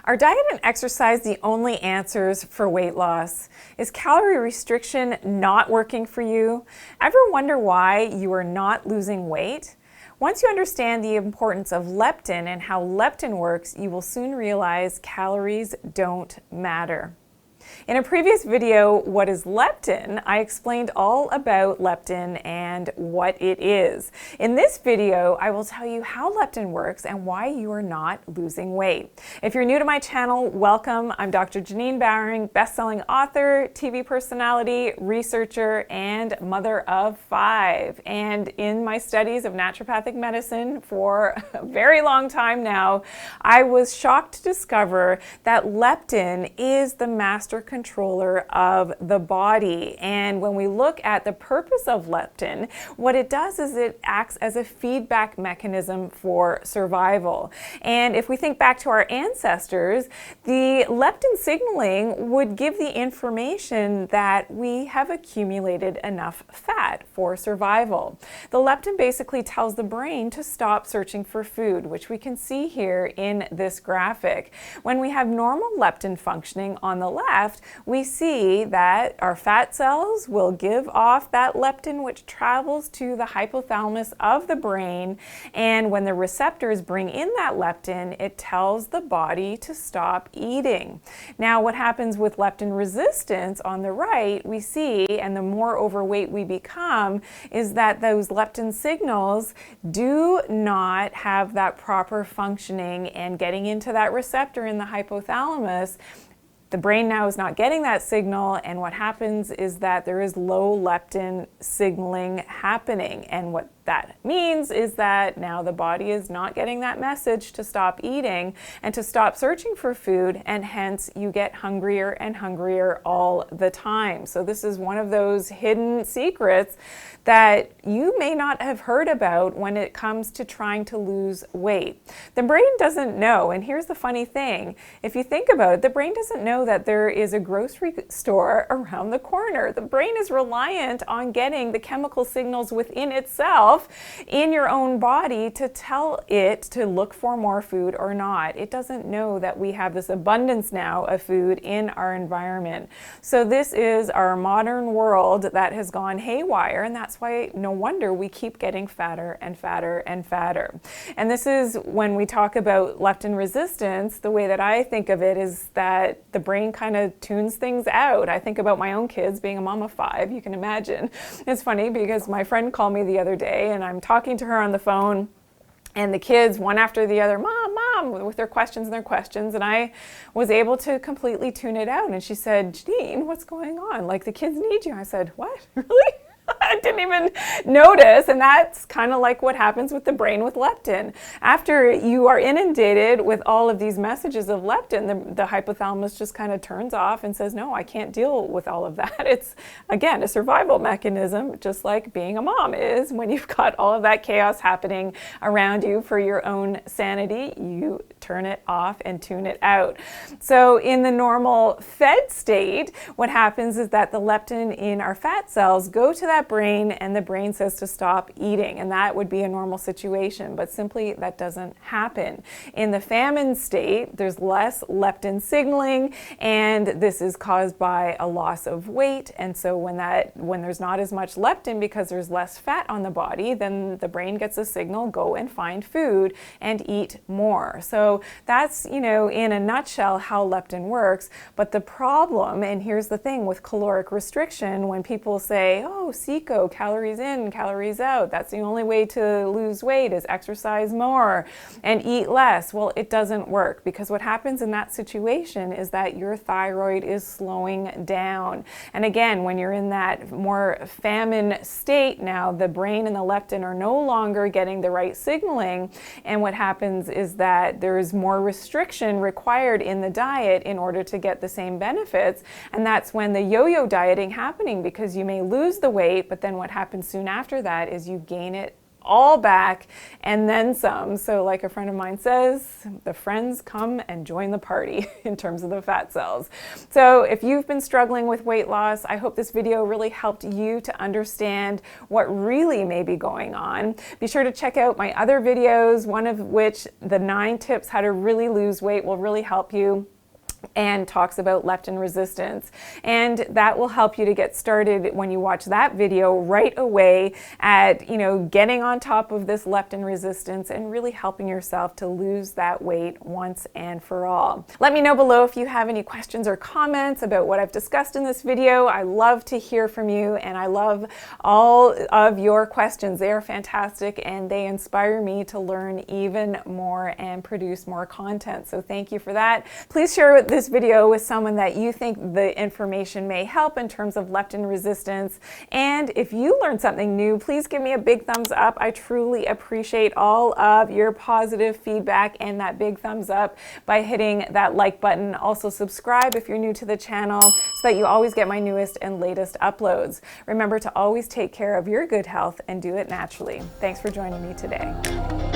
Are diet and exercise the only answers for weight loss? Is calorie restriction not working for you? Ever wonder why you are not losing weight? Once you understand the importance of leptin and how leptin works, you will soon realize calories don't matter. In a previous video, What is Leptin?, I explained all about leptin and what it is. In this video, I will tell you how leptin works and why you are not losing weight. If you're new to my channel, welcome. I'm Dr. Janine Bowring, best-selling author, TV personality, researcher, and mother of 5. And in my studies of naturopathic medicine for a very long time now, I was shocked to discover that leptin is the master controller of the body. And when we look at the purpose of leptin, what it does is it acts as a feedback mechanism for survival. And if we think back to our ancestors, the leptin signaling would give the information that we have accumulated enough fat for survival. The leptin basically tells the brain to stop searching for food, which we can see here in this graphic. When we have normal leptin functioning on the left, we see that our fat cells will give off that leptin, which travels to the hypothalamus of the brain, and when the receptors bring in that leptin, it tells the body to stop eating. Now, what happens with leptin resistance on the right, we see, and the more overweight we become, is that those leptin signals do not have that proper functioning and getting into that receptor in the hypothalamus. The brain now is not getting that signal, and what happens is that there is low leptin signaling happening. And what that means is that now the body is not getting that message to stop eating and to stop searching for food, and hence you get hungrier and hungrier all the time. So this is one of those hidden secrets that you may not have heard about when it comes to trying to lose weight. The brain doesn't know, and here's the funny thing, if you think about it, the brain doesn't know that there is a grocery store around the corner. The brain is reliant on getting the chemical signals within itself in your own body to tell it to look for more food or not. It doesn't know that we have this abundance now of food in our environment. So this is our modern world that has gone haywire, and that's why no wonder we keep getting fatter and fatter and fatter. And this is when we talk about leptin resistance, the way that I think of it is that the brain kind of tunes things out. I think about my own kids, being a mom of 5, you can imagine. It's funny because my friend called me the other day and I'm talking to her on the phone, and the kids, one after the other, Mom, with their questions, and I was able to completely tune it out. And she said, Janine, what's going on? Like, the kids need you. I said, what? Really? I didn't even notice, and that's kind of like what happens with the brain with leptin. After you are inundated with all of these messages of leptin, the hypothalamus just kind of turns off and says, no, I can't deal with all of that. It's, again, a survival mechanism, just like being a mom is. When you've got all of that chaos happening around you for your own sanity, you turn it off and tune it out. So in the normal fed state, what happens is that the leptin in our fat cells go to that brain, and the brain says to stop eating, and that would be a normal situation, but simply that doesn't happen. In the famine state, there's less leptin signaling, and this is caused by a loss of weight. And so when there's not as much leptin because there's less fat on the body, then the brain gets a signal, go and find food and eat more. So that's, in a nutshell how leptin works. But the problem, and here's the thing with caloric restriction, when people say, oh, CICO, calories in, calories out, that's the only way to lose weight is exercise more and eat less. Well, it doesn't work, because what happens in that situation is that your thyroid is slowing down. And again, when you're in that more famine state now, the brain and the leptin are no longer getting the right signaling, and what happens is that there is more restriction required in the diet in order to get the same benefits, and that's when the yo-yo dieting happening, because you may lose the weight, but then what happens soon after that is you gain it all back and then some. So like a friend of mine says, the friends come and join the party in terms of the fat cells. So if you've been struggling with weight loss, I hope this video really helped you to understand what really may be going on. Be sure to check out my other videos, one of which, the 9 tips how to really lose weight, will really help you, and talks about leptin resistance. And that will help you to get started when you watch that video right away at, getting on top of this leptin resistance and really helping yourself to lose that weight once and for all. Let me know below if you have any questions or comments about what I've discussed in this video. I love to hear from you, and I love all of your questions. They are fantastic and they inspire me to learn even more and produce more content. So thank you for that. Please share this video with someone that you think the information may help in terms of leptin resistance. And if you learned something new, please give me a big thumbs up. I truly appreciate all of your positive feedback and that big thumbs up by hitting that like button. Also subscribe if you're new to the channel so that you always get my newest and latest uploads. Remember to always take care of your good health and do it naturally. Thanks for joining me today.